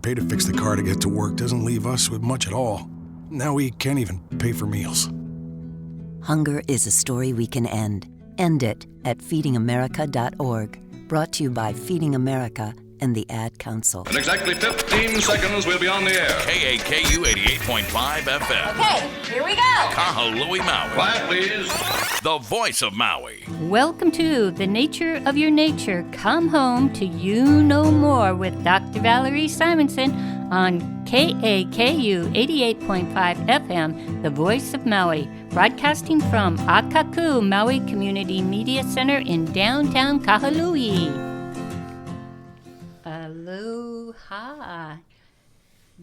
pay to fix the car to get to work doesn't leave us with much at all. Now we can't even pay for meals. Hunger is a story we can end. End it at feedingamerica.org. Brought to you by Feeding America and the Ad Council. In exactly 15 seconds, we'll be on the air. KAKU 88.5 FM. Okay, here we go. Kahului, Maui. Quiet, please. The voice of Maui. Welcome to The Nature of Your Nature. Come home to You Know More with Dr. Valerie Simonsen on KAKU 88.5 FM, The Voice of Maui, broadcasting from Akaku Maui Community Media Center in downtown Kahului. Aloha.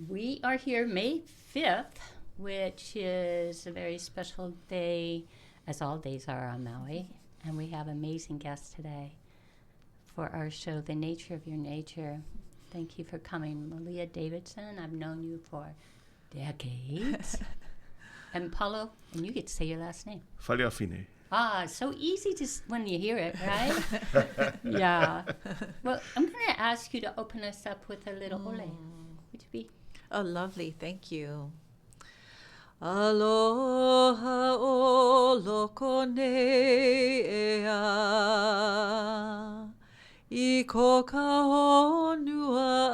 We are here May 5th, which is a very special day, as all days are on Maui. And we have amazing guests today for our show, The Nature of Your Nature. Thank you for coming. Malia Davidson, I've known you for decades. And Paulo, and you get to say your last name. Faleafine. Ah, so easy to when you hear it, right? Yeah. Well, I'm going to ask you to open us up with a little ole. Would you be? Oh, lovely. Thank you. Aloha o loko nei ea I ko ka honua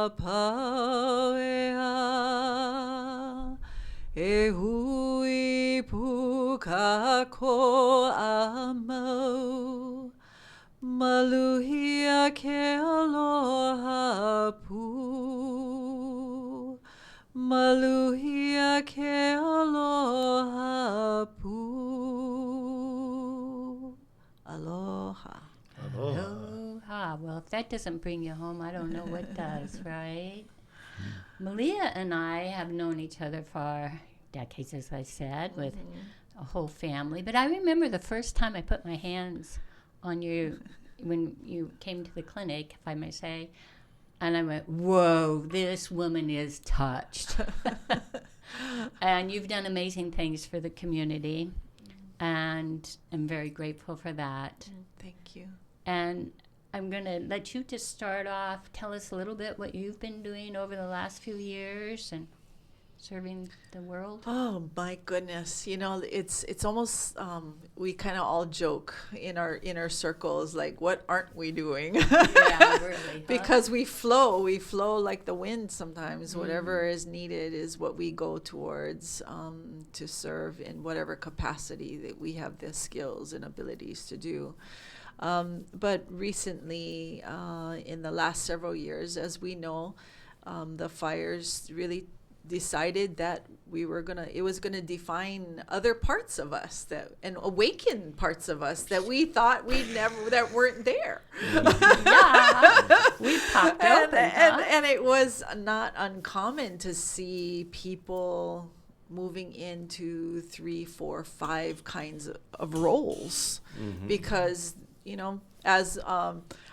a pau ea E hui puka ko a mau Maluhia ke aloha pu Maluhia ke aloha pu Aloha. Aloha. Well, if that doesn't bring you home, I don't know what does, right? Malia and I have known each other for decades, as I said, with a whole family. But I remember the first time I put my hands on you when you came to the clinic, if I may say, and I went, whoa, this woman is touched. And you've done amazing things for the community, and I'm very grateful for that. Thank you. And I'm going to let you just start off. Tell us a little bit what you've been doing over the last few years and serving the world. Oh my goodness. You know, it's almost, we kind of all joke in our inner circles, like, what aren't we doing? Yeah, really. Because we flow like the wind sometimes. Whatever is needed is what we go towards to serve in whatever capacity that we have the skills and abilities to do. But recently, in the last several years, as we know, the fires really decided that it was gonna define other parts of us and awaken parts of us that we thought that weren't there. Yeah, we popped open. And it was not uncommon to see people moving into 3, 4, 5 kinds of roles, because as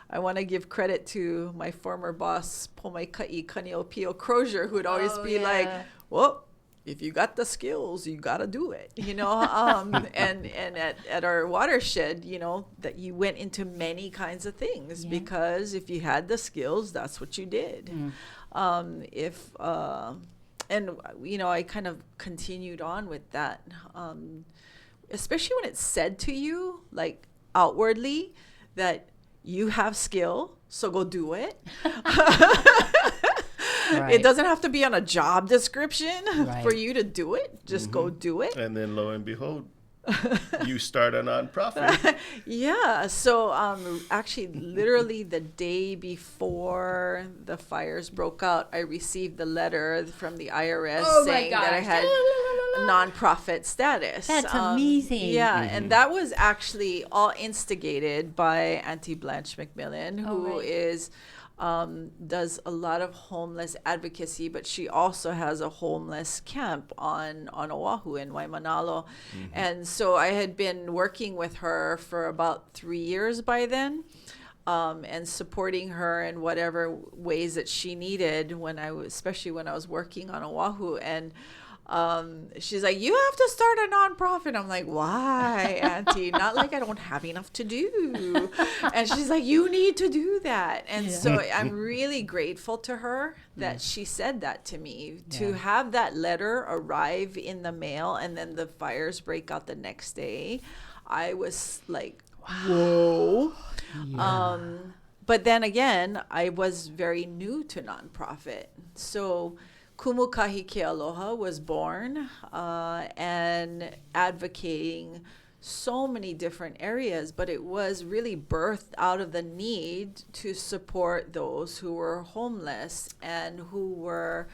I want to give credit to my former boss, Pomaikai Kanio Pio Crozier, who would always be like, well, if you got the skills, you got to do it, and at our watershed, that you went into many kinds of things, because if you had the skills, that's what you did. And I kind of continued on with that, especially when it's said to you, like outwardly, that you have skill, so go do it. Right. It doesn't have to be on a job description for you to do it. Just go do it. And then lo and behold, you start a nonprofit. Yeah. So actually, literally the day before the fires broke out, I received the letter from the IRS saying that I had nonprofit status. That's amazing. Yeah, and that was actually all instigated by Auntie Blanche McMillan, who is does a lot of homeless advocacy, but she also has a homeless camp on Oahu in Waimanalo. And so I had been working with her for about 3 years by then, and supporting her in whatever ways that she needed especially when I was working on Oahu. And she's like, you have to start a nonprofit. I'm like, why, Auntie? Not like I don't have enough to do. And she's like, you need to do that. And so I'm really grateful to her that she said that to me. To have that letter arrive in the mail and then the fires break out the next day, I was like, whoa. But then again, I was very new to nonprofit. So Kumukahi Ke Aloha was born and advocating so many different areas, but it was really birthed out of the need to support those who were homeless and who were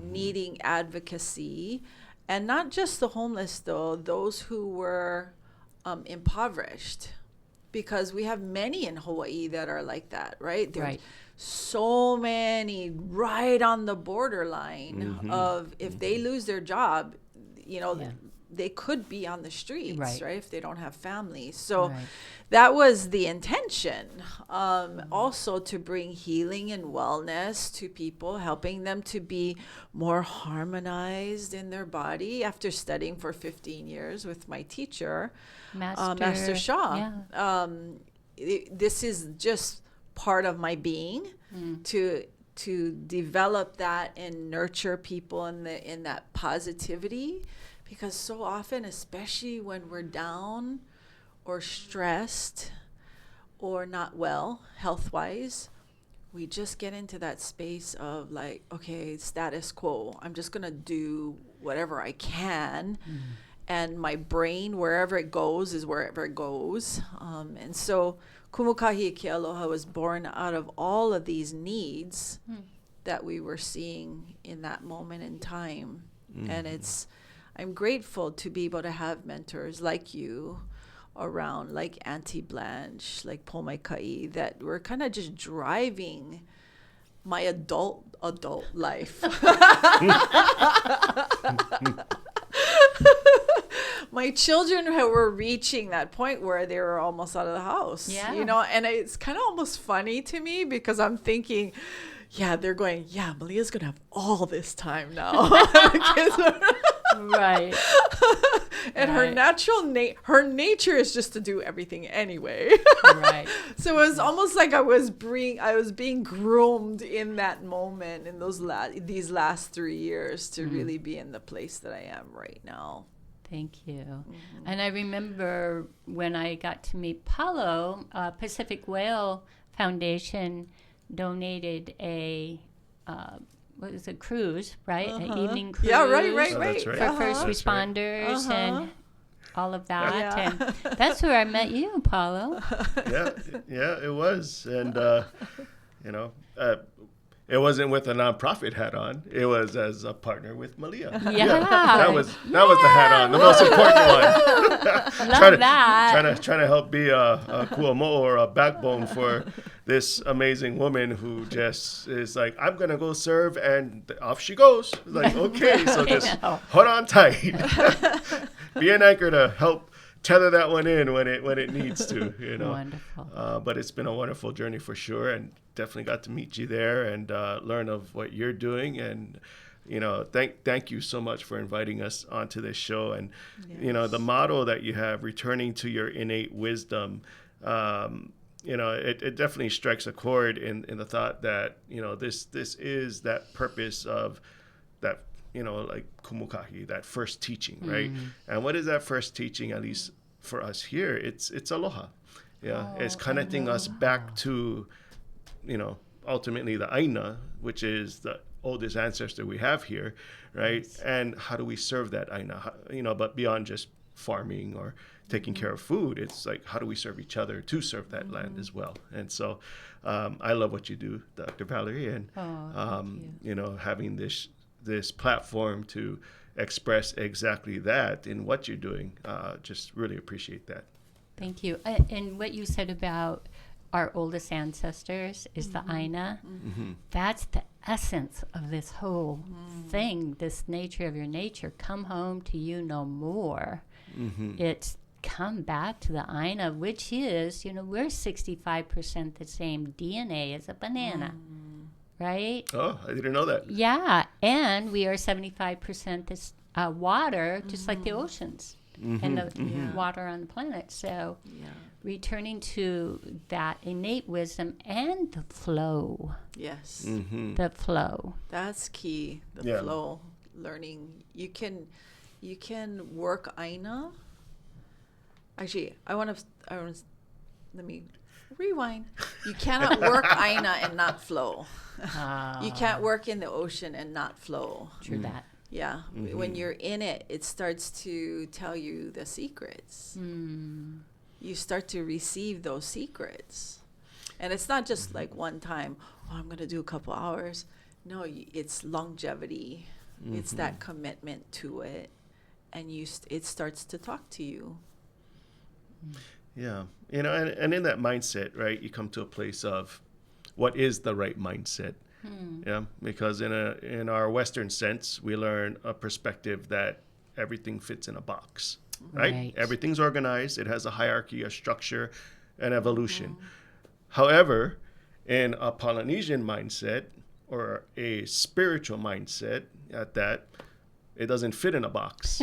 needing advocacy. And not just the homeless, though, those who were impoverished. Because we have many in Hawaii that are like that, right? There's so many right on the borderline of if they lose their job, they could be on the streets, right? If they don't have families. So that was the intention. Also to bring healing and wellness to people, helping them to be more harmonized in their body after studying for 15 years with my teacher, Master Shaw. This is just part of my being to develop that and nurture people in that positivity, because so often, especially when we're down or stressed or not well health-wise, we just get into that space of like, okay, status quo. I'm just gonna do whatever I can. And my brain, wherever it goes, is wherever it goes. And so Kumukahi Ke Aloha was born out of all of these needs that we were seeing in that moment in time. And I'm grateful to be able to have mentors like you around, like Auntie Blanche, like Pomaikai, that were kind of just driving my adult life. My children were reaching that point where they were almost out of the house, and it's kind of almost funny to me because I'm thinking, they're going, Malia's going to have all this time now. Right. And her her nature is just to do everything anyway. Right. So it was almost like I was being groomed in that moment in these last 3 years to really be in the place that I am right now. Thank you. And I remember when I got to meet Paulo, Pacific Whale Foundation donated a cruise, right? An evening cruise. Yeah, right. That's right. For first responders and all of that. Yeah. And that's where I met you, Paulo. Yeah, it was. And, it wasn't with a nonprofit hat on. It was as a partner with Malia. Yeah. That was the hat on, the most important one. Trying to help be a kuomo or a backbone for this amazing woman who just is like, I'm going to go serve, and off she goes. Like, okay, so just hold on tight. Be an anchor to help tether that one in when it needs to, Wonderful. But it's been a wonderful journey for sure, and definitely got to meet you there and learn of what you're doing. And thank you so much for inviting us onto this show. And the motto that you have, returning to your innate wisdom, it definitely strikes a chord in the thought that this is that purpose of that, like Kumukahi, that first teaching, right? And what is that first teaching? At least for us here, it's aloha. It's connecting us back to ultimately the aina, which is the oldest ancestor we have here, right? Yes. And how do we serve that aina? But beyond just farming or taking care of food, it's like, how do we serve each other to serve that land as well? And so I love what you do, Dr. Valerie, and having this platform to express exactly that in what you're doing. Just really appreciate that. Thank you. And what you said about our oldest ancestors is the aina. That's the essence of this whole thing, this nature of your nature. Come home to you no more. It's come back to the aina, which is, we're 65% the same DNA as a banana. right? Oh, I didn't know that. Yeah, and we are 75% this water, just like the oceans and the water on the planet. So returning to that innate wisdom and the flow. Yes. The flow. That's key. The flow, learning. You can work aina. Actually, let me rewind. You cannot work aina and not flow. You can't work in the ocean and not flow. True that. Yeah. When you're in it, it starts to tell you the secrets. You start to receive those secrets. And it's not just like one time, oh, I'm going to do a couple hours. No, it's longevity. It's that commitment to it. And it starts to talk to you. Yeah. You know, and in that mindset, right, you come to a place of what is the right mindset? Yeah. Because in our Western sense, we learn a perspective that everything fits in a box, right? Everything's organized. It has a hierarchy, a structure, an evolution. However, in a Polynesian mindset or a spiritual mindset at that, it doesn't fit in a box.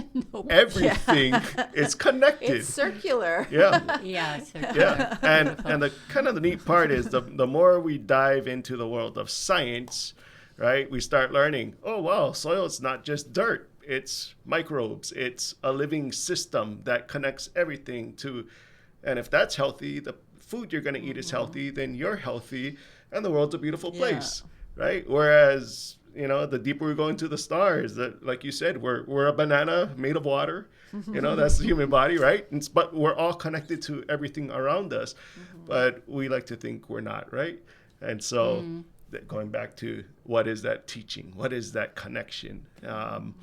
Everything is connected. It's circular. Yeah. Yeah, circular. Yeah. And the kind of the neat part is the more we dive into the world of science, right, we start learning, oh, wow, soil is not just dirt. It's microbes. It's a living system that connects everything to, and if that's healthy, the food you're going to eat is healthy, then you're healthy, and the world's a beautiful place, right? Whereas, you know, the deeper we go into the stars, that, like you said, we're a banana made of water. You know, that's the human body, right? But we're all connected to everything around us. But we like to think we're not, right? And so going back to what is that teaching? What is that connection? And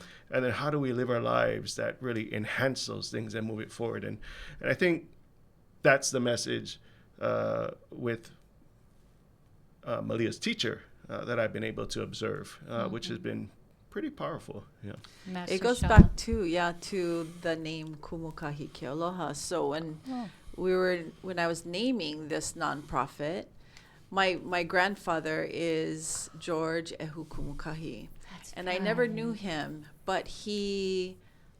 then how do we live our lives that really enhance those things and move it forward? And I think that's the message with Malia's teacher that I've been able to observe, which has been pretty powerful. Yeah. Master It goes Shah. back to the name Kumukahi Ke Aloha. So when I was naming this nonprofit, my grandfather is George Ehu Kumukahi. And I never knew him, but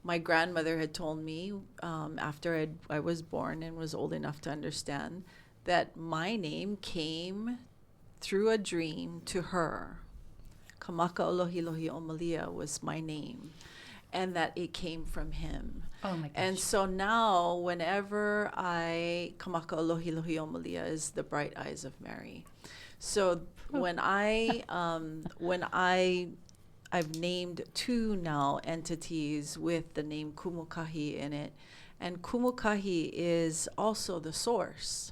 my grandmother had told me after I was born and was old enough to understand that my name came through a dream to her. Kamaka Olohi Lohi o Malia was my name, and that it came from him. Oh my gosh. And so now whenever Kamaka Olohi Lohi o Malia is the bright eyes of Mary. So when I've named 2 now entities with the name Kumukahi in it, and Kumukahi is also the source.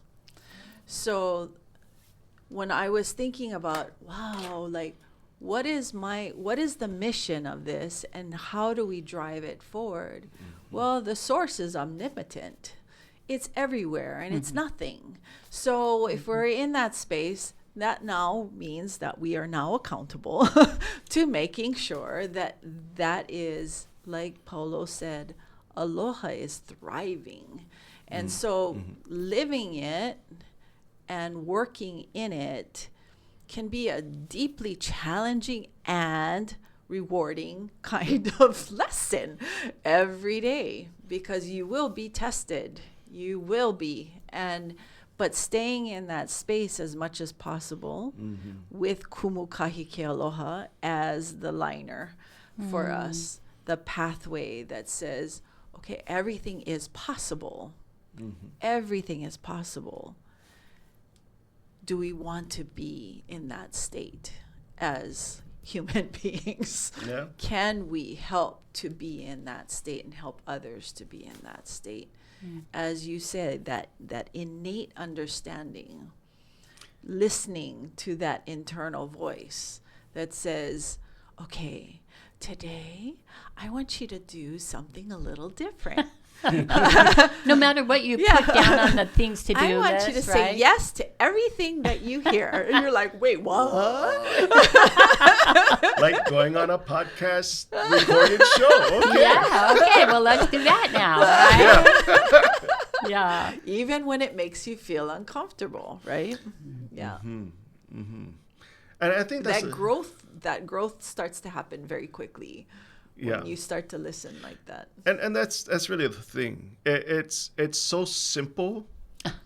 So when I was thinking about, wow, like what is the mission of this and how do we drive it forward? Well, the source is omnipotent. It's everywhere and it's nothing. So if we're in that space, that now means that we are now accountable to making sure that is, like Paulo said, Aloha is thriving. And so living it and working in it can be a deeply challenging and rewarding kind of lesson every day, because you will be tested. You will be. But staying in that space as much as possible with Kumukahi Ke Aloha as the liner for us, the pathway that says, okay, everything is possible. Everything is possible. Do we want to be in that state as human beings? Yeah. Can we help to be in that state and help others to be in that state? As you said, that innate understanding, listening to that internal voice that says, okay, today I want you to do something a little different. No matter what you put down on the things to do, I want you to say yes to everything that you hear. And you're like, wait, what? Like going on a podcast recorded show. Okay. Yeah, okay, well, let's do that now, right? Yeah. Even when it makes you feel uncomfortable, right? Yeah. And I think that's that growth starts to happen very quickly when you start to listen like that. And that's really the thing. It's so simple,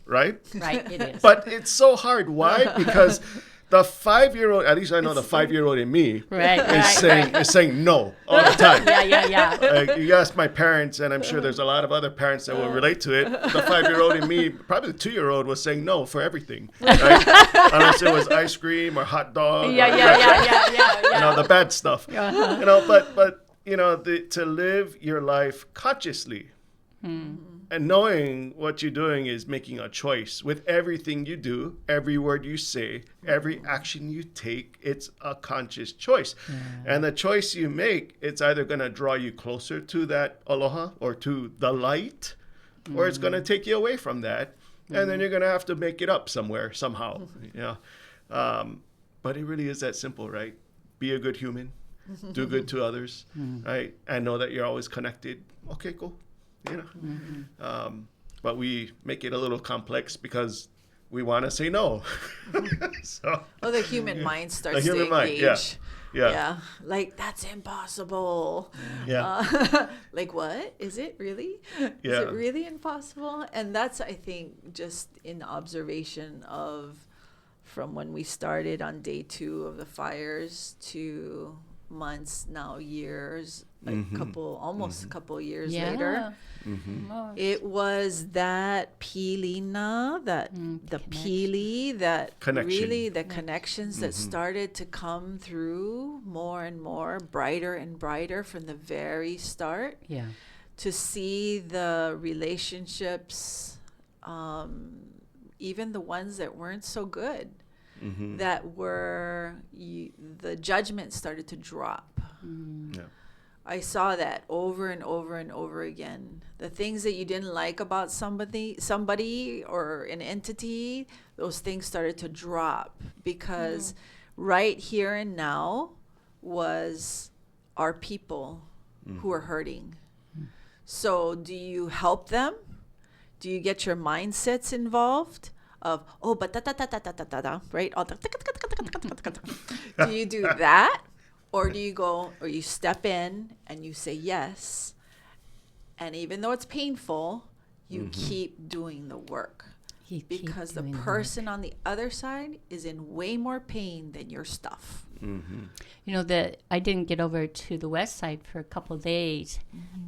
right? Right, it is. But it's so hard. Why? Because the 5-year-old, at least I know the 5-year-old in me, is saying no all the time. Yeah. You ask my parents, and I'm sure there's a lot of other parents that will relate to it. The 5-year-old in me, probably the 2-year-old, was saying no for everything, right? Unless it was ice cream or hot dog. Yeah. You know, the bad stuff. You know, but you know, to live your life consciously. And knowing what you're doing is making a choice with everything you do, every word you say, every action you take. It's a conscious choice. And the choice you make, it's either going to draw you closer to that aloha or to the light, or it's going to take you away from that. And then you're going to have to make it up somewhere, somehow. You know? But it really is that simple, right? Be a good human, do good to others, right? And know that you're always connected. Okay, cool. You know, but we make it a little complex because we want to say no. So, the human mind starts to engage. Yeah. Like, that's impossible. Like, what? Is it really? Is it really impossible? And that's, I think, just in observation of from when we started on day 2 of the fires to months, now years, like almost a couple years later. It was that pilina, the pili, that connection. Really the connections that started to come through more and more, brighter and brighter from the very start. Yeah. To see the relationships, even the ones that weren't so good, that were, the judgment started to drop. I saw that over and over and over again. The things that you didn't like about somebody or an entity, those things started to drop because right here and now was our people who are hurting. So do you help them? Do you get your mindsets involved? Of but right? Do you do that, or do you go, or you step in and you say yes, and even though it's painful, you keep doing the work because the person on the other side is in way more pain than your stuff. You know, I didn't get over to the west side for a couple of days,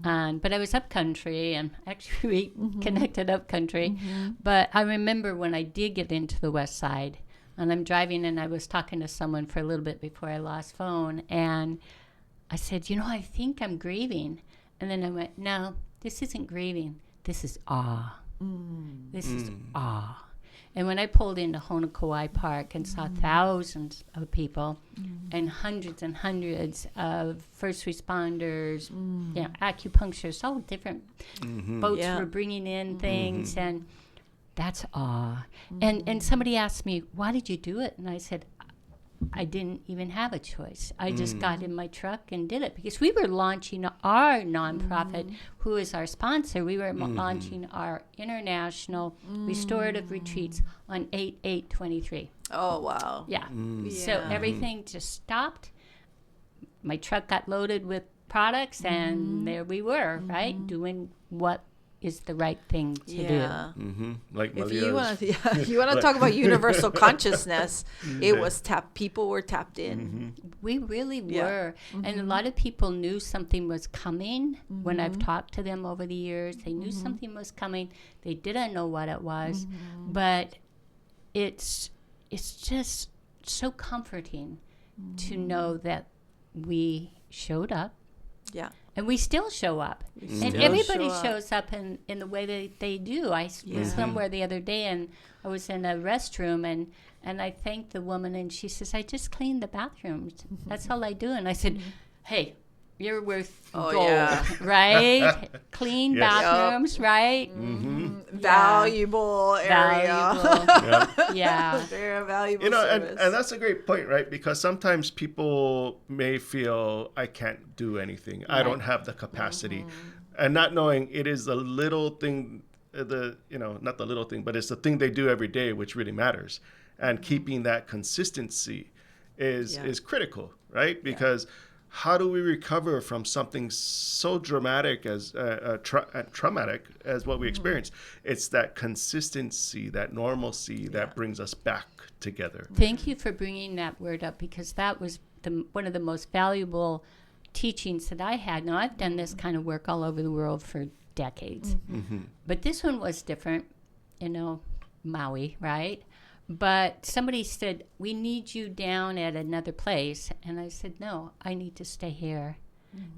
but I was up country and actually connected up country. But I remember when I did get into the west side, and I'm driving, and I was talking to someone for a little bit before I lost phone, and I said, you know, I think I'm grieving. And then I went, no, this isn't grieving. This is awe. This is awe. And when I pulled into Honokowai Park and saw thousands of people and hundreds of first responders, you know, acupuncturists, all different boats were bringing in things, and that's awe. And somebody asked me, why did you do it? And I said, I didn't even have a choice. I just got in my truck and did it because we were launching our nonprofit, who is our sponsor. We were launching our international restorative retreats on 8/8/23. Oh, wow. Yeah. So everything just stopped. My truck got loaded with products, and there we were, right, doing what is the right thing to do. Like if Malia you want to talk about universal consciousness, it was people were tapped in. We really were. And a lot of people knew something was coming. When I've talked to them over the years, they knew something was coming. They didn't know what it was, but it's just so comforting to know that we showed up. Yeah. And we still show up. And everybody shows up in the way that they do. I was somewhere the other day, and I was in a restroom, and I thanked the woman, and she says, I just cleaned the bathrooms. That's all I do. And I said, hey, you're worth gold, right? Clean bathrooms, right? Valuable area. They're a valuable service. And that's a great point, right? Because sometimes people may feel, I can't do anything. I don't have the capacity. And not knowing it is the little thing, not the little thing, but it's the thing they do every day, which really matters. And keeping that consistency is critical, right? Because how do we recover from something so dramatic as traumatic as what we experienced? It's that consistency, that normalcy that brings us back together. Thank you for bringing that word up, because that was one of the most valuable teachings that I had. Now, I've done this kind of work all over the world for decades, but this one was different, Maui, right? But somebody said, we need you down at another place. And I said, no, I need to stay here.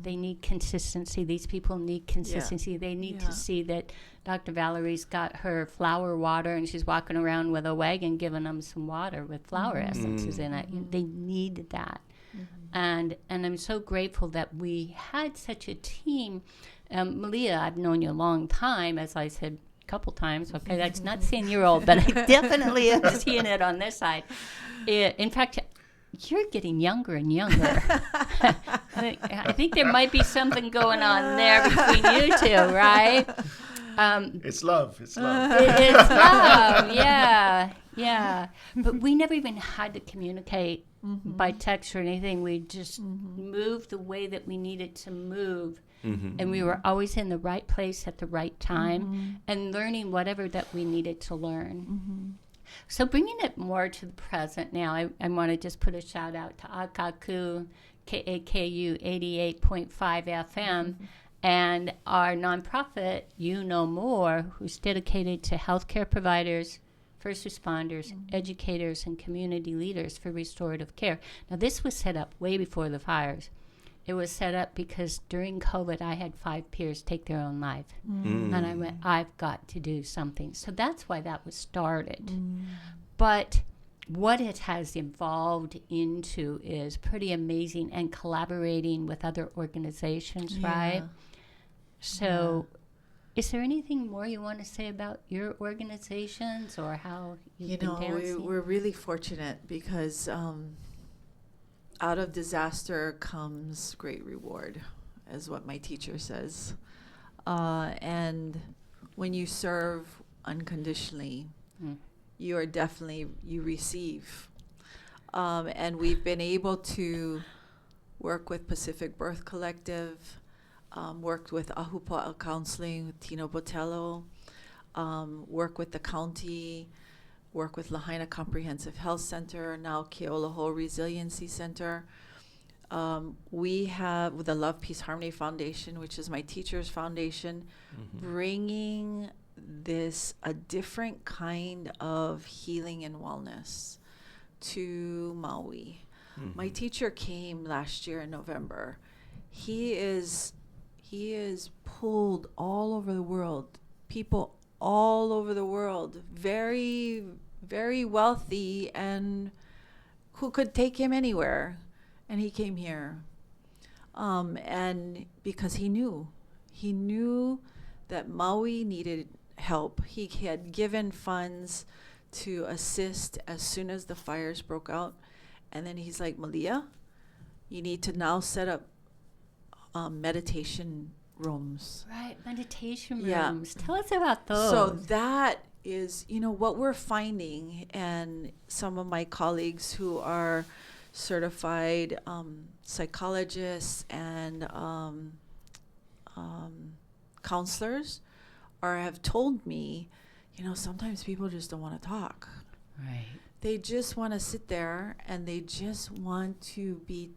They need consistency. These people need consistency. They need to see that Dr. Valerie's got her flower water and she's walking around with a wagon giving them some water with flower essences in it. They need that. And I'm so grateful that we had such a team. Malia, I've known you a long time, as I said a couple times. Okay, that's not saying you're old, but I definitely am seeing it on this side. In fact, you're getting younger and younger. I think there might be something going on there between you two, right? It's love. It's love, yeah. But we never even had to communicate by text or anything. We just moved the way that we needed to move. And we were always in the right place at the right time and learning whatever that we needed to learn. So bringing it more to the present now, I want to just put a shout out to Akaku, KAKU 88.5 FM, and our nonprofit, You Know More, who's dedicated to healthcare providers, first responders, educators, and community leaders for restorative care. Now, this was set up way before the fires. It was set up because during COVID, I had 5 peers take their own life. And I went, I've got to do something. So that's why that was started. But what it has evolved into is pretty amazing, and collaborating with other organizations, right? So is there anything more you want to say about your organizations or how you've been dancing? We're really fortunate because out of disaster comes great reward, is what my teacher says. And when you serve unconditionally, you receive. And we've been able to work with Pacific Birth Collective, worked with Ahupua'a Counseling with Tino Botello, work with the county, work with Lahaina Comprehensive Health Center, now Keoloho Resiliency Center. We have with the Love, Peace, Harmony Foundation, which is my teacher's foundation, bringing a different kind of healing and wellness to Maui. My teacher came last year in November. He is pulled all over the world, people all over the world, very, very wealthy, and who could take him anywhere. And he came here. And because he knew that Maui needed help. He had given funds to assist as soon as the fires broke out. And then he's like, Malia, you need to now set up meditation rooms. Right, meditation rooms. Tell us about those. So that is, what we're finding, and some of my colleagues who are certified psychologists and counselors have told me, sometimes people just don't want to talk. Right. They just want to sit there and they just want to be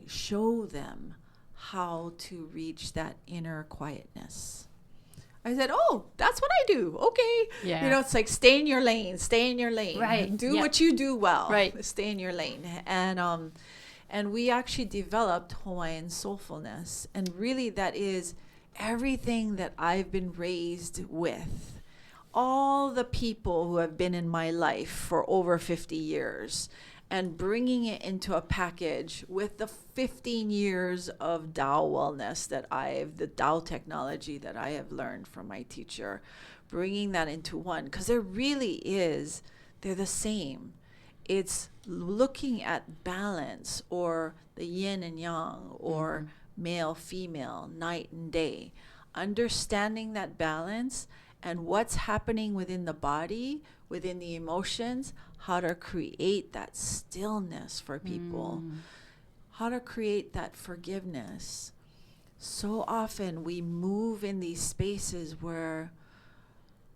show them how to reach that inner quietness. I said, oh, that's what I do. Okay. Yeah. It's like stay in your lane. Right. Do what you do well. Right. Stay in your lane. And we actually developed Hawaiian Soulfulness. And really that is everything that I've been raised with. All the people who have been in my life for over 50 years, and bringing it into a package with the 15 years of Tao wellness the Tao technology that I have learned from my teacher, bringing that into one, because they're the same. It's looking at balance, or the yin and yang, or male, female, night and day, understanding that balance and what's happening within the body, within the emotions, how to create that stillness for people, how to create that forgiveness. So often we move in these spaces where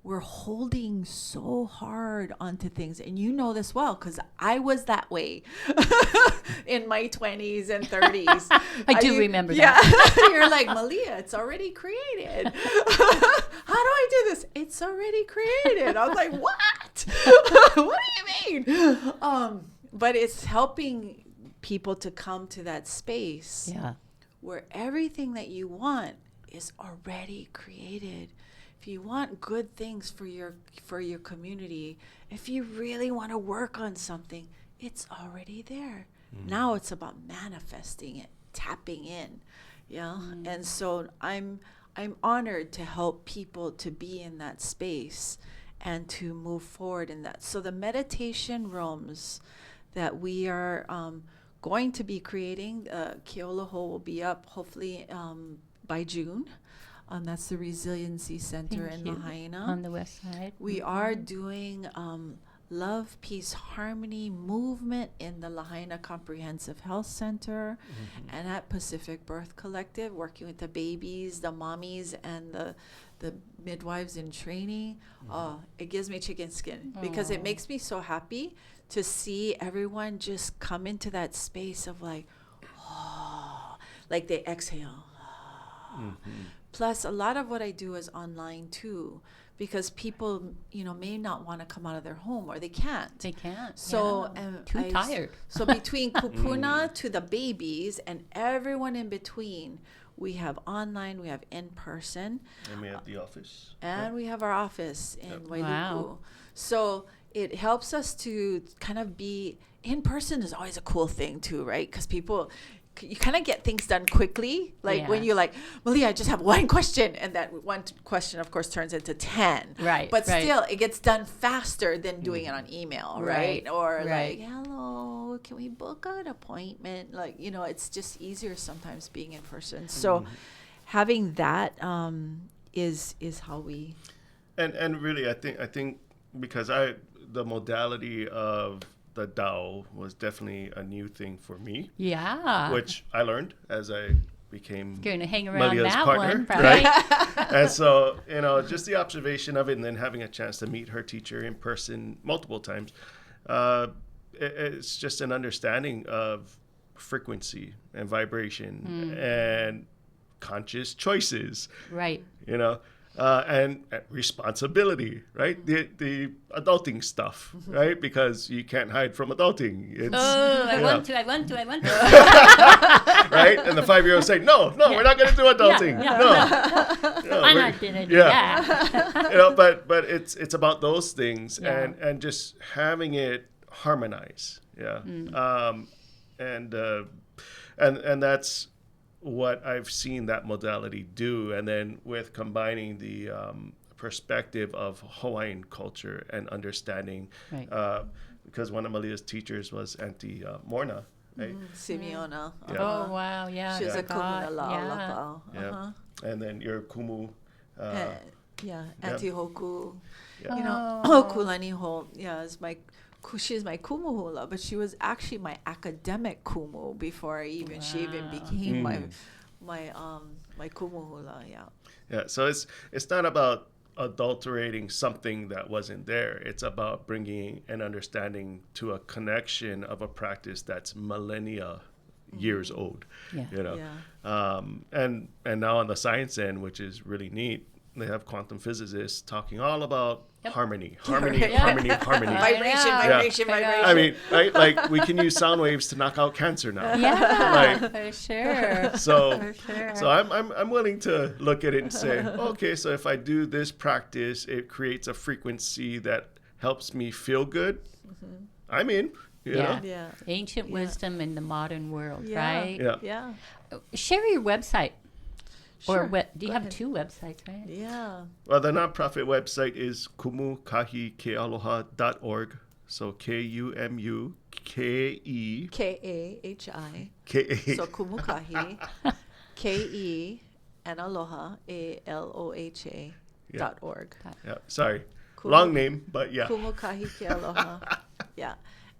we're holding so hard onto things. And you know this well, because I was that way in my 20s and 30s. I do remember yeah. that. You're like, Malia, it's already created. How do I do this? It's already created. I was like, what? What do you mean? But it's helping people to come to that space where everything that you want is already created. If you want good things for your community, if you really want to work on something, it's already there. Now it's about manifesting it, tapping in. Yeah. And so I'm honored to help people to be in that space and to move forward in that. So the meditation rooms that we are going to be creating, Keoloho will be up hopefully by June. That's the Resiliency Center in Lahaina. On the west side. We are doing Love, Peace, Harmony movement in the Lahaina Comprehensive Health Center and at Pacific Birth Collective, working with the babies, the mommies, and the midwives in training. It gives me chicken skin because it makes me so happy to see everyone just come into that space of like they exhale. Plus, a lot of what I do is online too, because people, may not want to come out of their home or they can't. They can't. So too tired. So between kupuna to the babies and everyone in between, we have online, we have in person, And we have the office. and we have our office in Wailuku. Wow. So it helps us to kind of be in person. Is always a cool thing too, right? Because you kind of get things done quickly. Like when you're like, Malia, I just have one question. And that one question, of course, turns into 10. Right. But still, it gets done faster than doing it on email, right? Or like, hello, can we book an appointment? Like, it's just easier sometimes being in person. So having that is how we... And really, I think because the modality of the Tao was definitely a new thing for me. Yeah. Which I learned as I became Going to hang around Malia's that partner, one, right? And so, just the observation of it and then having a chance to meet her teacher in person multiple times, it's just an understanding of frequency and vibration and conscious choices. Right. And responsibility, right? The adulting stuff, right? Because you can't hide from adulting. It's, I want to. right? And the 5-year-old say, no, we're not going to do adulting. No, I'm not going to do that. But it's about those things and just having it harmonize. Yeah. And that's what I've seen that modality do, and then with combining the perspective of Hawaiian culture and understanding, because one of Malia's teachers was Auntie Morna, right? Simeona. Yeah. Oh, wow, yeah. She was a God, kumuna Yeah. And then your kumu. Auntie Hoku. Yeah. Kulani Ho, she's my kumuhula, but she was actually my academic kumu before she even became my kumuhula. Yeah. So it's not about adulterating something that wasn't there. It's about bringing an understanding to a connection of a practice that's millennia years old. And now on the science end, which is really neat, they have quantum physicists talking all about harmony. Vibration. I mean, right? Like we can use sound waves to knock out cancer now. Yeah, for sure. So I'm willing to look at it and say, okay, so if I do this practice, it creates a frequency that helps me feel good. I'm in. You know? Ancient wisdom in the modern world, right? Yeah. Share your website. Sure. Or do you have 2 websites, right? Yeah. Well, the nonprofit website is kumukahikealoha.org. So KUMUKE KAHI. KA. So Kumukahi KE and Aloha ALOHA.org. Yeah. Sorry. Long name, but yeah. Kumukahi ke Aloha. Yeah.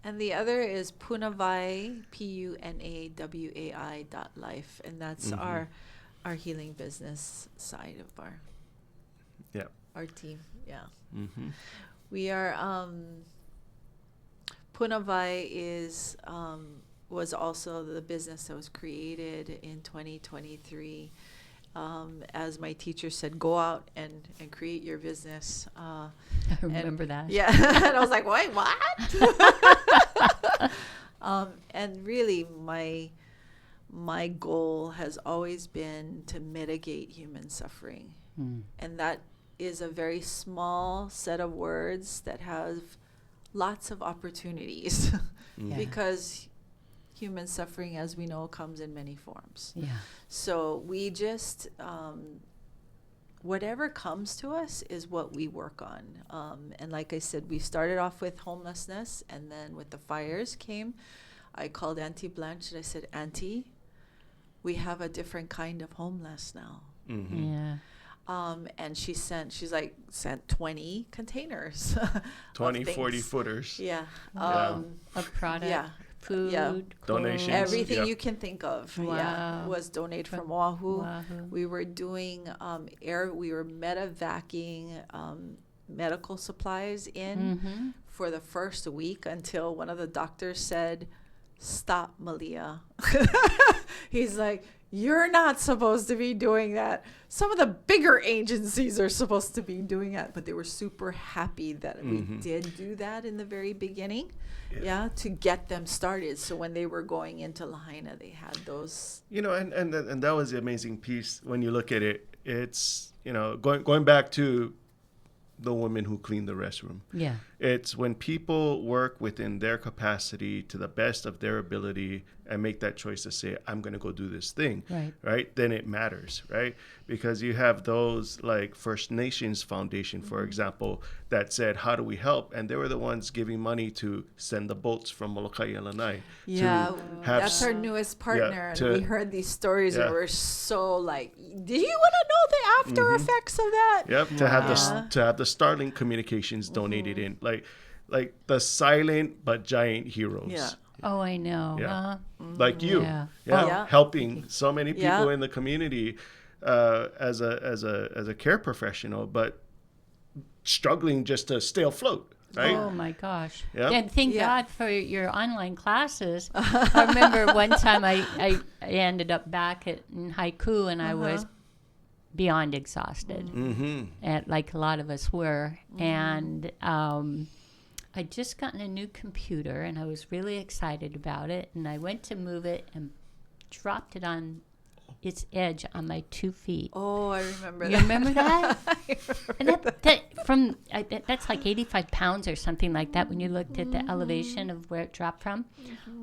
And the other is Punawai, PUNAWAI.life. And that's our healing business side of our team. Yeah. Mm-hmm. We are, Punawai was also the business that was created in 2023. As my teacher said, go out and create your business. I remember that. Yeah. And I was like, wait, what? And really, my goal has always been to mitigate human suffering. And that is a very small set of words that have lots of opportunities because human suffering, as we know, comes in many forms. Yeah. So we just, whatever comes to us is what we work on. And like I said, we started off with homelessness, and then with the fires came, I called Auntie Blanche and I said, Auntie, we have a different kind of homeless now. Yeah. And she's like, sent 20 containers. 20, 40 footers. Yeah. Of product. Yeah. Food, Yeah. clothes. Donations. Everything you can think of, Wow. was donated from Oahu. Oahu. We were doing we were medevacing medical supplies in for the first week until one of the doctors said, "Stop, Malia." He's like, "You're not supposed to be doing that. Some of the bigger agencies are supposed to be doing that." But they were super happy that we did do that in the very beginning. Yeah, to get them started. So when they were going into Lahaina, they had those. And that was the amazing piece when you look at it. It's, going back to the women who clean the restroom. Yeah. It's when people work within their capacity to the best of their ability and make that choice to say, I'm going to go do this thing, right? Then it matters, right? Because you have those like First Nations Foundation, for example, that said, how do we help? And they were the ones giving money to send the boats from Molokai and Lanai. Yeah, that's our newest partner. And we heard these stories and we're so like, do you want to know the after effects of that? Yep, to have the Starlink communications donated in, like the silent but giant heroes. Yeah. Oh, I know. Yeah. Like you. Yeah. Helping so many people in the community as a care professional, but struggling just to stay afloat. Right? Oh my gosh. Yeah. And thank God for your online classes. I remember one time I ended up back in Haiku and I was beyond exhausted, and like a lot of us were. And I'd just gotten a new computer and I was really excited about it. And I went to move it and dropped it on its edge on my 2 feet. Oh, I remember You remember that? And that's like 85 pounds or something like that when you looked at the elevation of where it dropped from.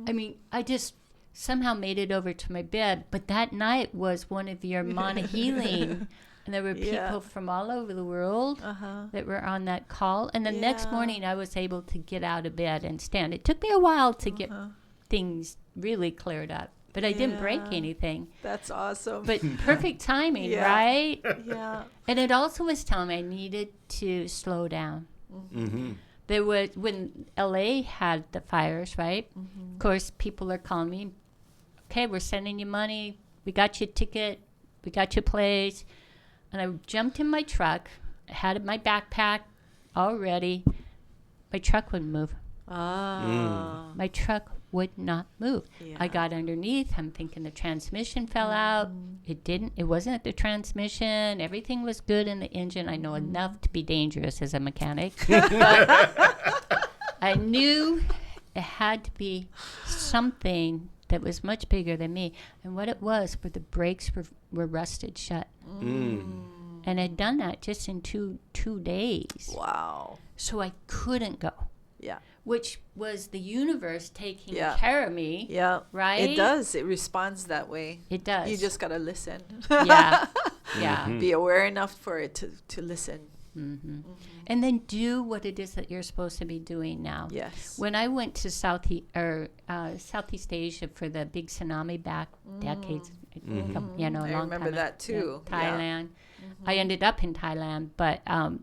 I mean, I just somehow made it over to my bed. But that night was one of your mana healing. And there were people from all over the world that were on that call. And the next morning I was able to get out of bed and stand. It took me a while to get things really cleared up. But I didn't break anything. That's awesome. But perfect timing, right? Yeah. And it also was telling me I needed to slow down. There was, when LA had the fires, right? Of course, people are calling me, okay, we're sending you money. We got you a ticket. We got you a place. And I jumped in my truck. I had my backpack all ready. My truck wouldn't move. My truck would not move. I got underneath. I'm thinking the transmission fell out. It didn't. It wasn't the transmission. Everything was good in the engine. I know enough to be dangerous as a mechanic. But I knew it had to be something that was much bigger than me. And what it was were the brakes were rusted shut. And I'd done that just in two days. Wow. So I couldn't go. Yeah. Which was the universe taking care of me. Yeah. Right? It does. It responds that way. It does. You just got to listen. Yeah. Yeah. Be aware enough for it to listen. And then do what it is that you're supposed to be doing now. Yes. When I went to Southeast Asia for the big tsunami back decades, a long I remember time that too. Thailand. I ended up in Thailand, but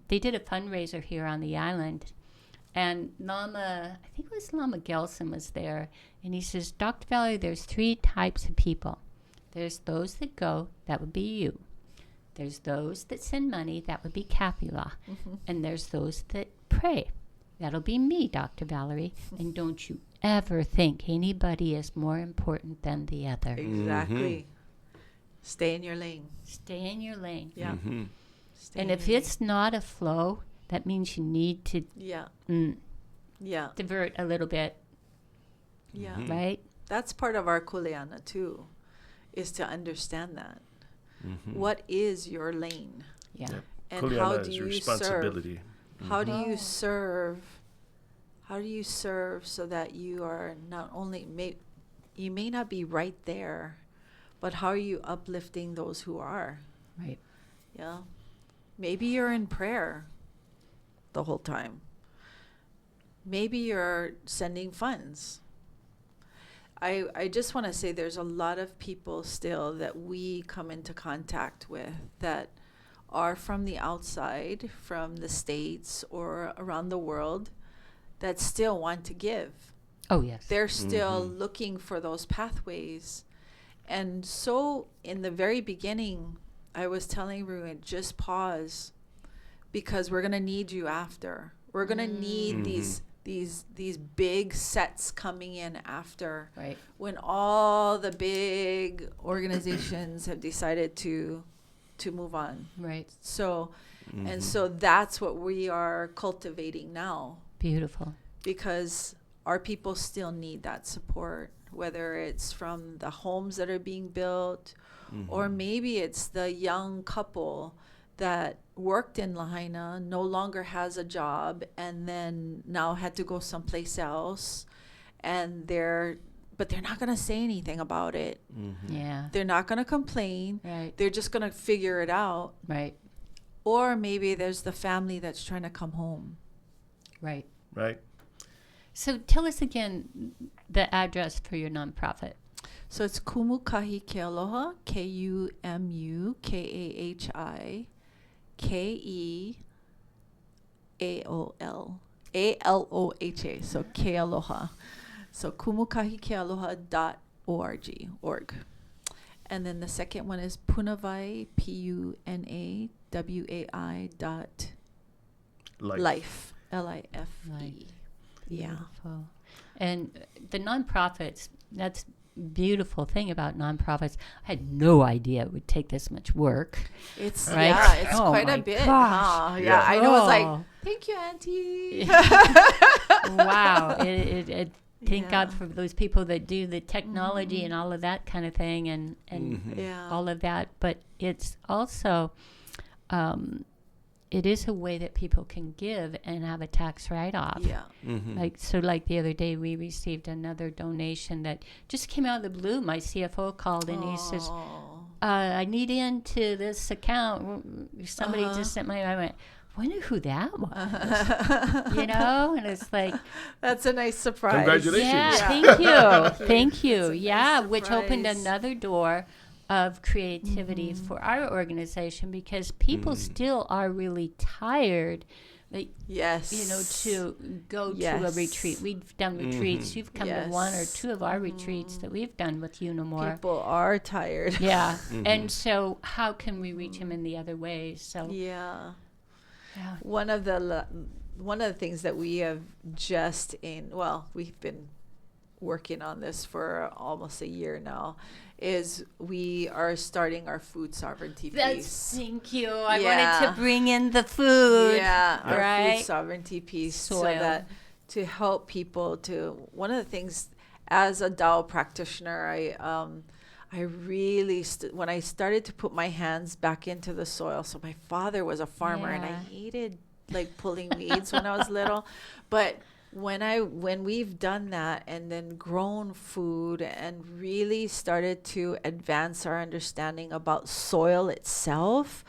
they did a fundraiser here on the island, And Lama, I think it was Lama Gelson was there, and he says, Dr. Valerie, there's 3 types of people. There's those that go, that would be you. There's those that send money, that would be Kapila. And there's those that pray. That'll be me, Dr. Valerie. And don't you ever think anybody is more important than the other. Exactly. Stay in your lane. Stay in your lane. Yeah. Stay And in if your it's not a flow, that means you need to lane. Yeah. divert a little bit, Yeah. right? That's part of our kuleana too, is to understand that. What is your lane? Yeah. Yep. And Kuleana how is do you responsibility. How do you serve? How do you serve so that you are not only you may not be right there, but how are you uplifting those who are? Right. Yeah. Maybe you're in prayer the whole time. Maybe you're sending funds. I just want to say there's a lot of people still that we come into contact with that are from the outside, from the States or around the world, that still want to give. Oh, yes. They're still looking for those pathways. And so in the very beginning, I was telling Ruin, just pause, because we're going to need you after. We're going to need these big sets coming in after, Right. when all the big organizations have decided to move on. Right. So, and so that's what we are cultivating now, Beautiful. because our people still need that support, whether it's from the homes that are being built, or maybe it's the young couple that worked in Lahaina, no longer has a job, and then now had to go someplace else, and they're not going to say anything about it. Yeah. They're not going to complain. Right. They're just going to figure it out. Right. Or maybe there's the family that's trying to come home. Right. Right. So tell us again the address for your nonprofit. So it's Kumukahi Kealoha, KUMUKAHI KEAOLALOHA. So Kealoha. So kumukahikealoha.org. And then the second one is Punawai, PUNAWAI dot life, LIFE. Life. Yeah. Beautiful. And the nonprofits, that's beautiful thing about nonprofits. I had no idea it would take this much work. It's Right? it's Oh quite my a bit. gosh. Huh? Yeah, I know. It's like, Oh. thank you, Auntie. Wow. Thank Yeah. God for those people that do the technology and all of that kind of thing and Yeah. all of that. But it's also, it is a way that people can give and have a tax write-off. Yeah. Like the other day, we received another donation that just came out of the blue. My CFO called and he says, I need into this account. Somebody just sent my, I went, I wonder who that was, and it's like, That's a nice surprise. Congratulations. yeah, thank you. Yeah, which opened surprise. another door of creativity for our organization, because people still are really tired, like, Yes. to go to a Yes. retreat. We've done retreats. You've come to one or Yes. two of our retreats that we've done with you no more. People are tired. Yeah, and so how can we reach them in the other ways? So Yeah. yeah. One of the things that we have we've been working on this for almost a year now, is we are starting our food sovereignty piece. Thank you. I Yeah. wanted to bring in the food. Yeah, our right. food sovereignty piece, so Soil. that to help people to. One of the things, as a Tao practitioner, I really when I started to put my hands back into the soil. So my father was a farmer, and I Yeah. hated like pulling weeds when I was little, but when we've done that and then grown food and really started to advance our understanding about soil itself,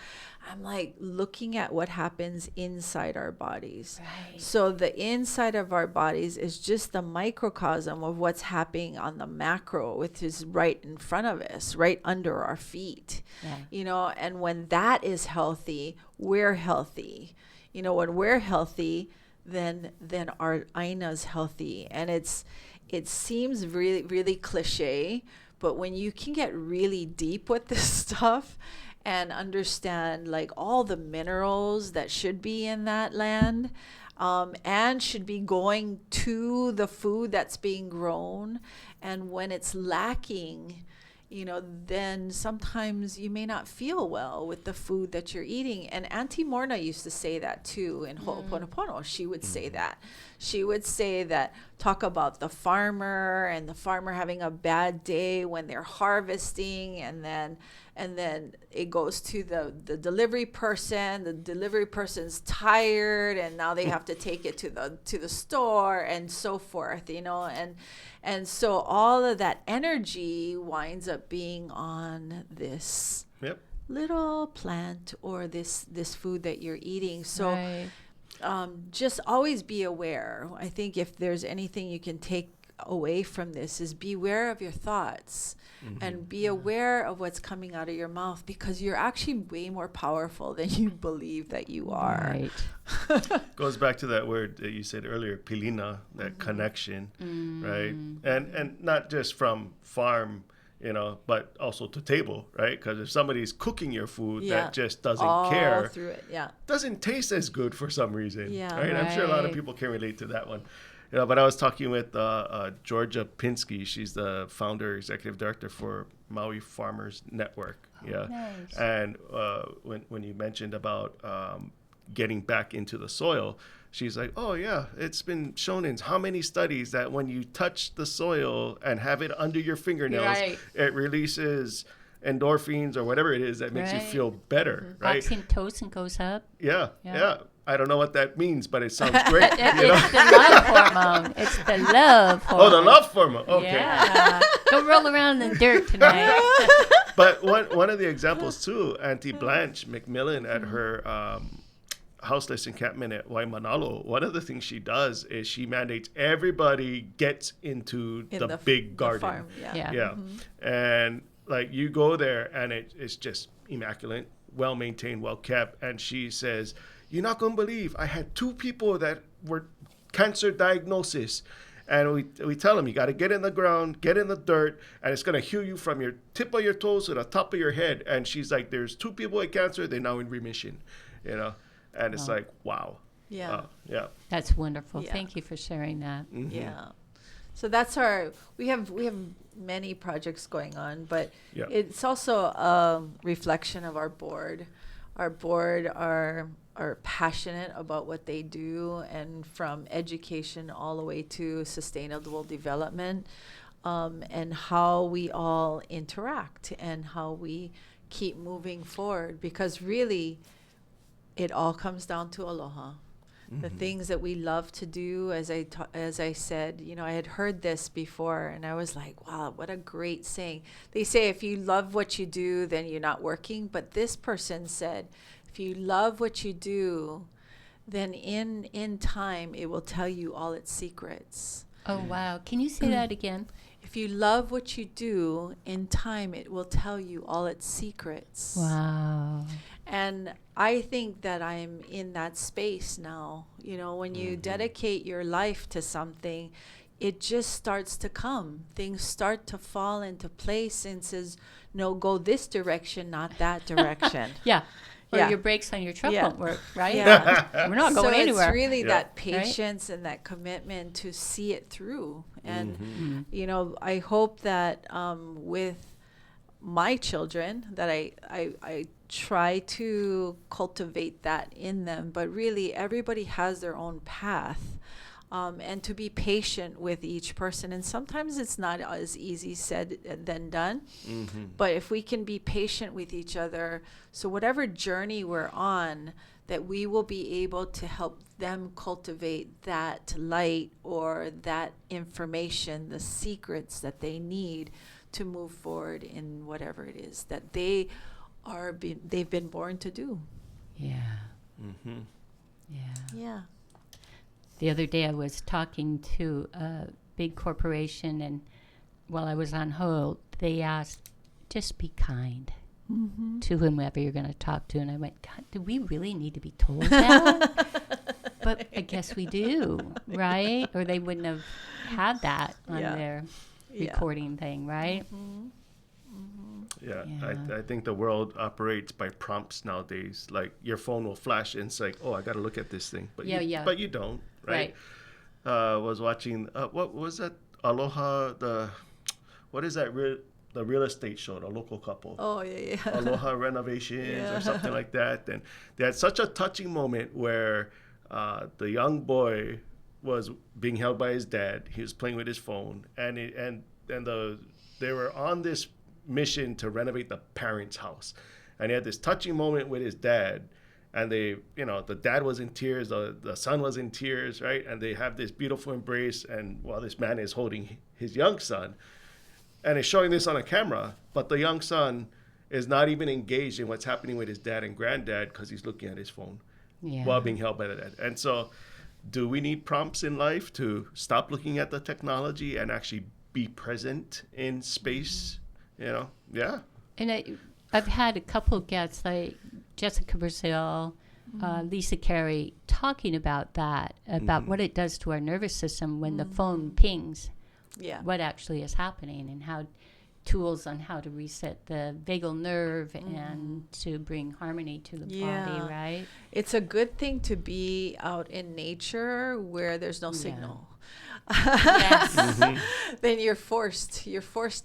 I'm like looking at what happens inside our bodies. Right. So the inside of our bodies is just the microcosm of what's happening on the macro, which is right in front of us, right under our feet. Yeah. And when that is healthy, we're healthy. When we're healthy, then our aina's healthy. And it seems really, really cliche, but when you can get really deep with this stuff and understand like all the minerals that should be in that land, and should be going to the food that's being grown, and when it's lacking, then sometimes you may not feel well with the food that you're eating. And Auntie Morna used to say that too in Ho'oponopono. She would say that. She would say that, talk about the farmer and the farmer having a bad day when they're harvesting, and then it goes to the delivery person. The delivery person's tired, and now they have to take it to the store and so forth, and so all of that energy winds up being on this little plant or this food that you're eating. So Right. Just always be aware. I think if there's anything you can take away from this is beware of your thoughts, and be aware of what's coming out of your mouth, because you're actually way more powerful than you believe that you are. Right. Goes back to that word that you said earlier, pilina, that connection, right? And not just from farm, but also to table, right? Because if somebody's cooking your food that just doesn't all care, through it, doesn't taste as good for some reason, Yeah. right? I'm sure a lot of Right. people can relate to that one. But I was talking with Georgia Pinsky. She's the founder, executive director for Maui Farmers Network. Nice. And when you mentioned about getting back into the soil, she's like, oh yeah, it's been shown in how many studies that when you touch the soil and have it under your fingernails, Right. it releases endorphins or whatever it is that makes you Right. feel better, right? Oxytocin goes up. Yeah. Yeah. I don't know what that means, but it sounds great. It's the love hormone. It's the love hormone. Oh, the love hormone. Okay. Yeah. Don't roll around in the dirt tonight. But one of the examples too, Auntie Blanche McMillan at her houseless encampment at Waimanalo, one of the things she does is she mandates everybody gets into In the big garden. farm, Yeah. Yeah. And like you go there and it's just immaculate, well maintained, well kept. And she says, you're not going to believe I had 2 people that were cancer diagnosis. And we tell them, you got to get in the ground, get in the dirt, and it's going to heal you from your tip of your toes to the top of your head. And she's like, there's 2 people with cancer. They're now in remission, And it's like, wow. Yeah. Yeah. That's wonderful. Yeah. Thank you for sharing that. Yeah. So that's we have many projects going on, but Yeah. it's also a reflection of our board. Our board are passionate about what they do, and from education all the way to sustainable development, and how we all interact and how we keep moving forward, because really it all comes down to aloha. The things that we love to do, as I said, I had heard this before, and I was like, wow, what a great saying. They say if you love what you do, then you're not working. But this person said, if you love what you do, then in time it will tell you all its secrets. Oh, wow. Can you say that again? If you love what you do, in time it will tell you all its secrets. Wow. And I think that I'm in that space now. When you dedicate your life to something, it just starts to come. Things start to fall into place and says, no, go this direction, not that direction. Yeah. Or Yeah. your brakes on your truck Yeah. won't work, right? Yeah. We're not going so anywhere. it's really Yeah. that patience and that commitment to see it through. And, I hope that with my children that I try to cultivate that in them, but really everybody has their own path, and to be patient with each person. And sometimes it's not as easy said than done, but if we can be patient with each other, so whatever journey we're on, that we will be able to help them cultivate that light or that information, the secrets that they need to move forward in whatever it is that they've been born to do. Yeah. Mm-hmm. Yeah. Yeah. The other day I was talking to a big corporation, and while I was on hold, they asked, just be kind to whomever you're going to talk to. And I went, God, do we really need to be told that? But I guess we do, right? Or they wouldn't have had that on their recording thing, right? Yeah, Yeah. I think the world operates by prompts nowadays. Like your phone will flash and it's like, oh, I got to look at this thing. But but you don't, right? Was watching, what was that? Aloha, what is that? The real estate show, the local couple. Oh, yeah. Aloha Renovations or something like that. And they had such a touching moment where the young boy was being held by his dad. He was playing with his phone, and they were on this mission to renovate the parents' house, and he had this touching moment with his dad, and the dad was in tears, the son was in tears, right? And they have this beautiful embrace, and while this man is holding his young son, and is showing this on a camera, but the young son is not even engaged in what's happening with his dad and granddad because he's looking at his phone while being held by the dad. And so, do we need prompts in life to stop looking at the technology and actually be present in space? Yeah. And I've had a couple of guests like Jessica Brazil, Lisa Carey, talking about that, about what it does to our nervous system when the phone pings. Yeah. What actually is happening, and how tools on how to reset the vagal nerve and to bring harmony to the body, right? It's a good thing to be out in nature where there's no signal. Yes. Then you're forced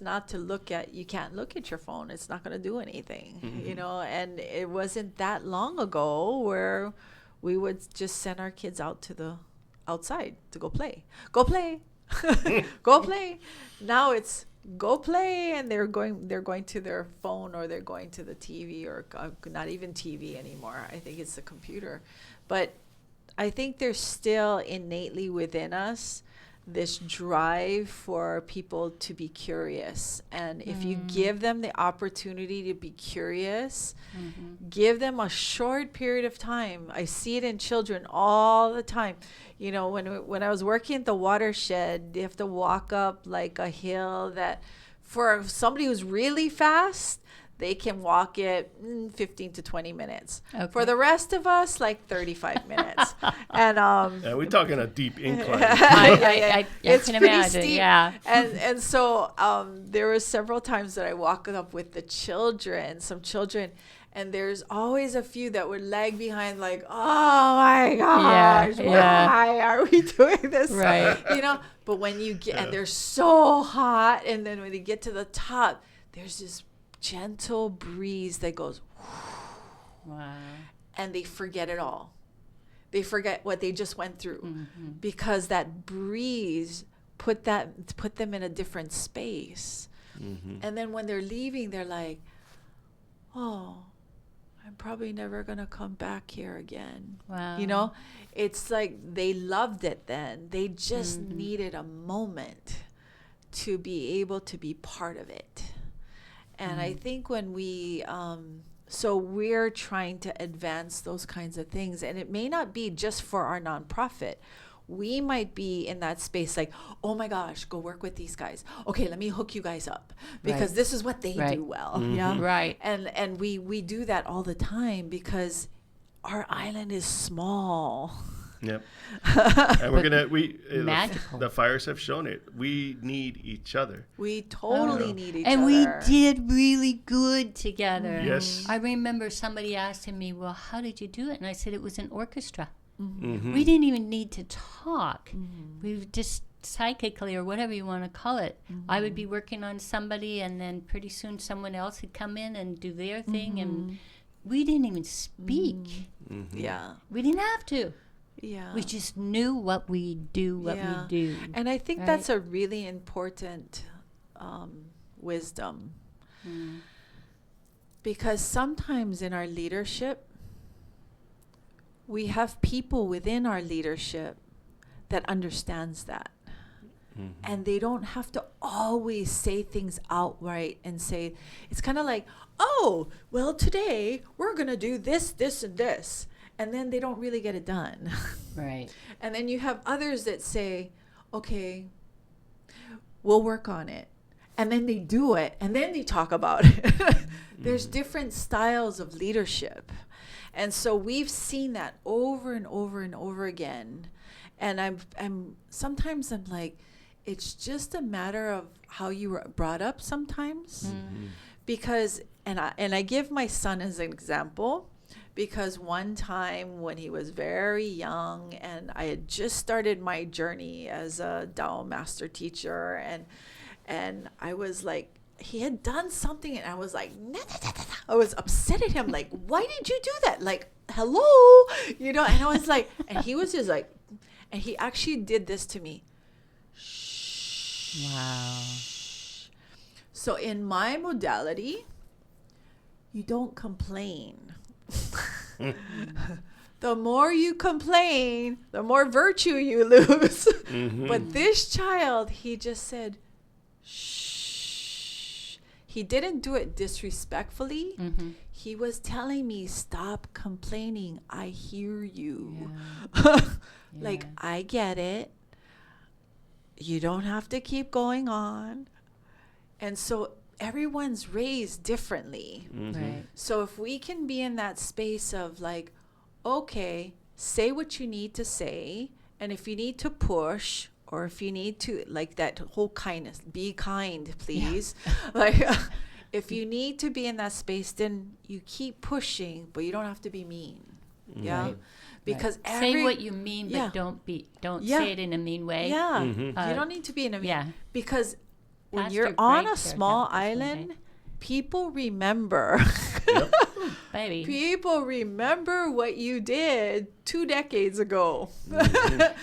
not to you can't look at your phone. It's not going to do anything, and it wasn't that long ago where we would just send our kids out to the outside to go play. Go play. Now it's go play, and they're going to their phone, or they're going to the TV, or not even TV anymore. I think it's the computer. But I think there's still innately within us this drive for people to be curious. And if you give them the opportunity to be curious, give them a short period of time. I see it in children all the time. When I was working at the watershed, they have to walk up like a hill that for somebody who's really fast, they can walk it 15 to 20 minutes. Okay. For the rest of us, like 35 minutes. And we're talking a deep incline. I it's can pretty imagine, steep. yeah. And so there were several times that I walked up with some children, and there's always a few that would lag behind, like, oh my gosh, why are we doing this? Right. But when you get, and they're so hot, and then when they get to the top, there's this gentle breeze that goes, wow, and they forget it all. They forget what they just went through because that breeze put them in a different space. And then when they're leaving, they're like, oh, I'm probably never gonna come back here again. Wow. It's like they loved it then. They just needed a moment to be able to be part of it. And I think when so we're trying to advance those kinds of things, and it may not be just for our nonprofit. We might be in that space like, oh my gosh, go work with these guys. Okay, let me hook you guys up because this is what they do well. Yeah, right. And we do that all the time because our island is small. Yep. And magical. The fires have shown it. We need each other. We totally need each other. And we did really good together. Yes. I remember somebody asking me, well, how did you do it? And I said it was an orchestra. We didn't even need to talk. We just psychically, or whatever you want to call it, I would be working on somebody, and then pretty soon someone else would come in and do their thing, and we didn't even speak. Yeah. We didn't have to. Yeah. We just knew what we do, we do. And I think that's a really important wisdom. Because sometimes in our leadership, we have people within our leadership that understands that. And they don't have to always say things outright and say, it's kind of like, oh, well, today we're going to do this, this, and this. And then they don't really get it done. Right. And then you have others that say, okay, we'll work on it. and then they do it, and then they talk about it. There's different styles of leadership. And so we've seen that over and over and over again. And I'm sometimes I'm like, it's just a matter of how you were brought up sometimes. Because, and I give my son as an example, because one time when he was very young and I had just started my journey as a Tao master teacher, and I was like, he had done something and I was like, nah. I was upset at him, like, why did you do that? Like, hello, and I was like, and he was just like, and he actually did this to me. Shh. Wow. So in my modality, you don't complain. The more you complain, the more virtue you lose. But this child, he just said, shh. He didn't do it disrespectfully. He was telling me, stop complaining. I hear you. Like, I get it. You don't have to keep going on. And so everyone's raised differently. Right. So if we can be in that space of like, okay, say what you need to say. And if you need to push, or if you need to, like that whole kindness, be kind, please. Like, if you need to be in that space, then you keep pushing, but you don't have to be mean. Yeah. Right. Because say what you mean, but don't say it in a mean way. you don't need to be in a mean. Because when Pastor you're on Greg a shared small that with us one island, day. people remember. Baby. People remember what you did 2 decades ago. But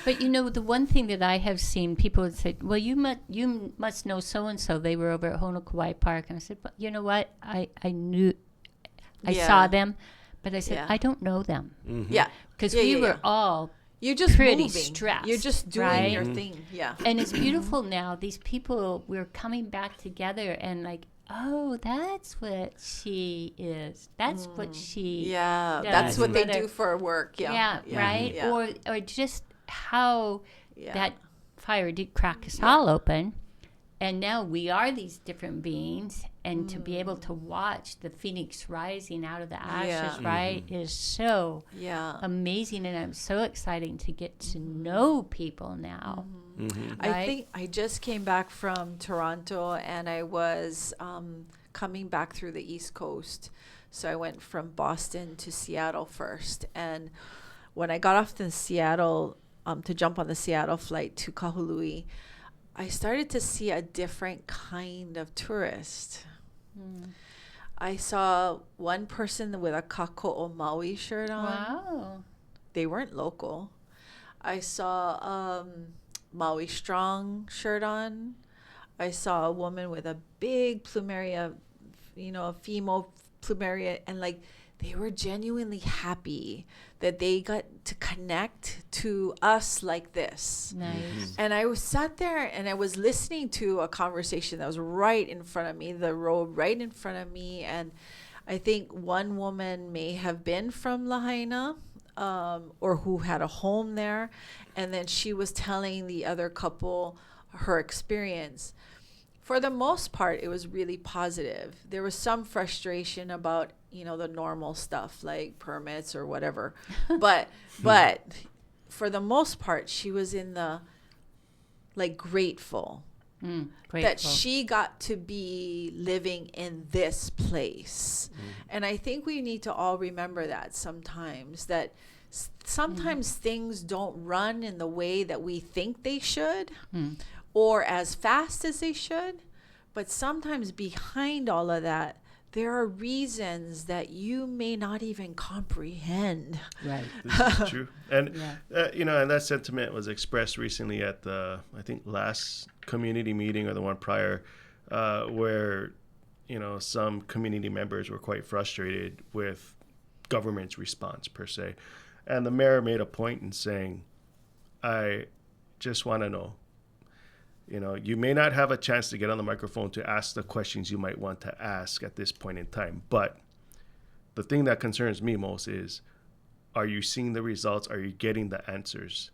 the one thing that I have seen, people would say, well, you must know so-and-so. They were over at Honokawai Park. And I said, but you know what? I saw them, but I said, I don't know them. Yeah. Because we were all You're just pretty moving. stressed. You're just doing right? your thing. Yeah. And it's beautiful now. These people, we're coming back together and like, oh, that's what she is. That's what she does. That's what they Whether- do for work. Yeah. right? Yeah. Or just how that fire did crack us all open. And now we are these different beings. And to be able to watch the phoenix rising out of the ashes, right, is so amazing. And I'm so excited to get to know people now. Right? I think I just came back from Toronto, and I was coming back through the East Coast. So I went from Boston to Seattle first. And when I got off to Seattle, to jump on the Seattle flight to Kahului, I started to see a different kind of tourist. I saw one person with a Kako'o Maui shirt on. Wow. They weren't local. I saw Maui Strong shirt on. I saw a woman with a big plumeria, a female plumeria, and like they were genuinely happy that they got to connect to us like this. Nice. And I sat there and I was listening to a conversation that was right in front of me, the road right in front of me. And I think one woman may have been from Lahaina, or who had a home there. And then she was telling the other couple her experience. For the most part, it was really positive. There was some frustration about, the normal stuff like permits or whatever. But for the most part, she was in the grateful that she got to be living in this place. And I think we need to all remember that sometimes, that sometimes things don't run in the way that we think they should or as fast as they should. But sometimes behind all of that, there are reasons that you may not even comprehend. Right. This is true. And, and that sentiment was expressed recently at the, I think, last community meeting or the one prior, where, some community members were quite frustrated with government's response, per se. And the mayor made a point in saying, I just want to know, you may not have a chance to get on the microphone to ask the questions you might want to ask at this point in time. But the thing that concerns me most is, are you seeing the results? Are you getting the answers?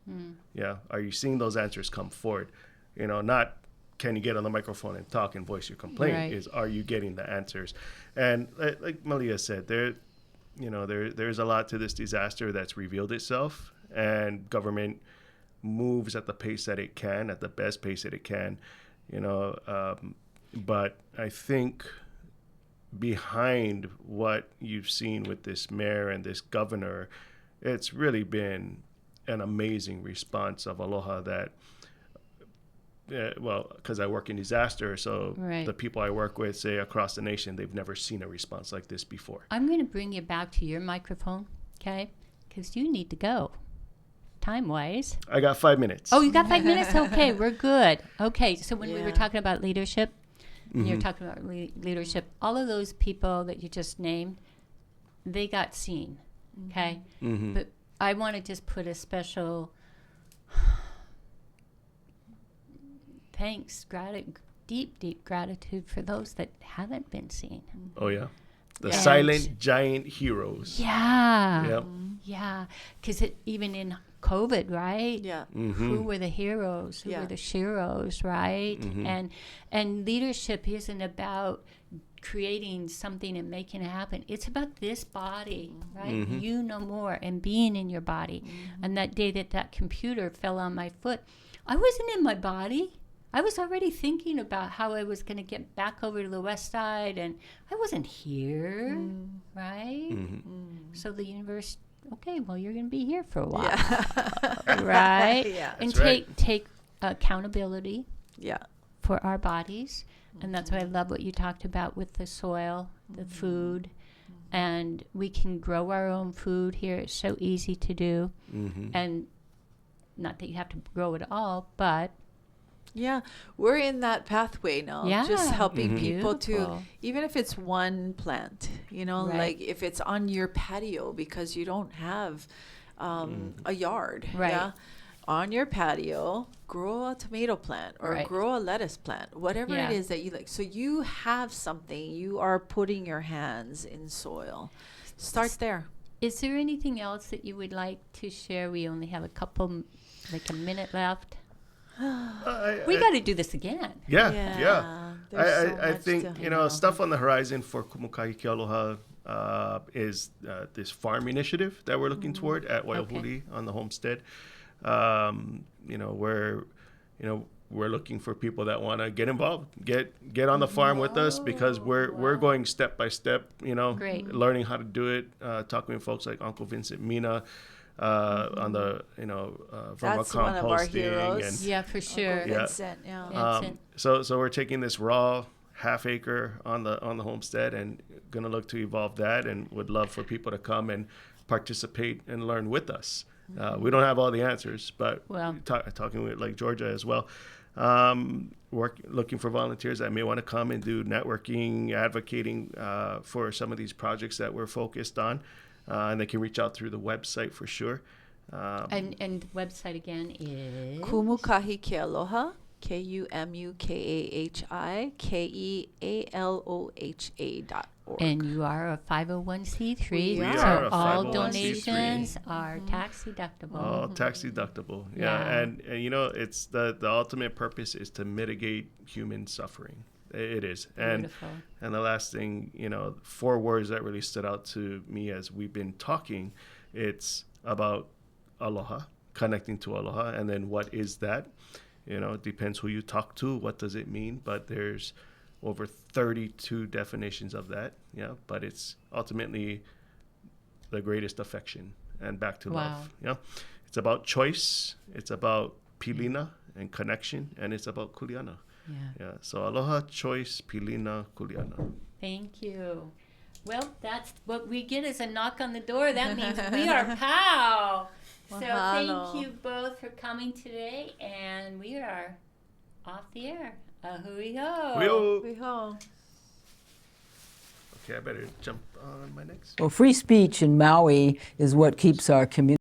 Yeah. Are you seeing those answers come forward? Not can you get on the microphone and talk and voice your complaint? Right. Is, are you getting the answers? And like Malia said, there's a lot to this disaster that's revealed itself, and government moves at the pace that it can, at the best pace that it can, but I think behind what you've seen with this mayor and this governor, it's really been an amazing response of Aloha that, because I work in disaster, so Right. the people I work with say across the nation, they've never seen a response like this before. I'm going to bring you back to your microphone, okay? Because you need to go, time-wise. I got 5 minutes. Oh, you got 5 minutes? Okay, we're good. Okay, so when we were Yeah. talking about leadership, and you're talking about leadership, all of those people that you just named, they got seen, okay? But I want to just put a special thanks, deep gratitude for those that haven't been seen. Oh, yeah. The And- silent giant heroes. Yeah. Yep. Yeah. Because even in COVID, right? Yeah. Who were the heroes? Who Yeah. were the sheroes, right? And leadership isn't about creating something and making it happen. It's about this body, right? You know more, and being in your body. And that day that computer fell on my foot, I wasn't in my body. I was already thinking about how I was going to get back over to the west side, and I wasn't here, right? So the universe, okay, well, you're going to be here for a while, right? Yeah. And That's right. take accountability Yeah. for our bodies. And that's why I love what you talked about with the soil, the food. And we can grow our own food here. It's so easy to do. And not that you have to grow it all, but Yeah, we're in that pathway now. Yeah. Just helping people to, Beautiful. even if it's one plant, Right. like if it's on your patio because you don't have a yard. Right. Yeah. On your patio, grow a tomato plant or Right. grow a lettuce plant, whatever Yeah. it is that you like. So you have something, you are putting your hands in soil. Start there. is there anything else that you would like to share? We only have like a minute left. We got to do this again. Yeah. There's so I much think, to- stuff on the horizon for Kumukahi Ke Aloha is this farm initiative that we're looking toward at Waiahuli on the homestead. We're looking for people that want to get involved, get on the farm with us, because we're going step by step, Great. learning how to do it, talking with folks like Uncle Vincent Mina, on the, from That's one of our composting. heroes. And Yeah, for sure. Yeah. Vincent, yeah. Vincent. so we're taking this raw half acre on the homestead and gonna look to evolve that, and would love for people to come and participate and learn with us. We don't have all the answers, but Well. talking with like Georgia as well, looking for volunteers that may want to come and do networking, advocating for some of these projects that we're focused on, and they can reach out through the website for sure. And the website again is Kumukahi Ke Aloha, KUMUKAHIKEALOHA.org. and you are a 501c3, We so are a all 501c3. donations are tax deductible. All tax deductible. Yeah. Yeah. And it's the ultimate purpose is to mitigate human suffering. It is. Beautiful. And the last thing, 4 words that really stood out to me as we've been talking, it's about aloha, connecting to aloha. And then what is that? It depends who you talk to. What does it mean? But there's over 32 definitions of that. Yeah. But it's ultimately the greatest affection and back to Wow. love. Yeah. It's about choice. It's about pilina and connection. And it's about kuleana. Yeah. So aloha, choice, pilina, kuleana. Thank you. Well, that's what we get is a knock on the door. That means we are pow. So Mahalo. thank you both for coming today, and we are off the air. Hui ho. Wheel. Weho. Okay, I better jump on my next. Well, free speech in Maui is what keeps our community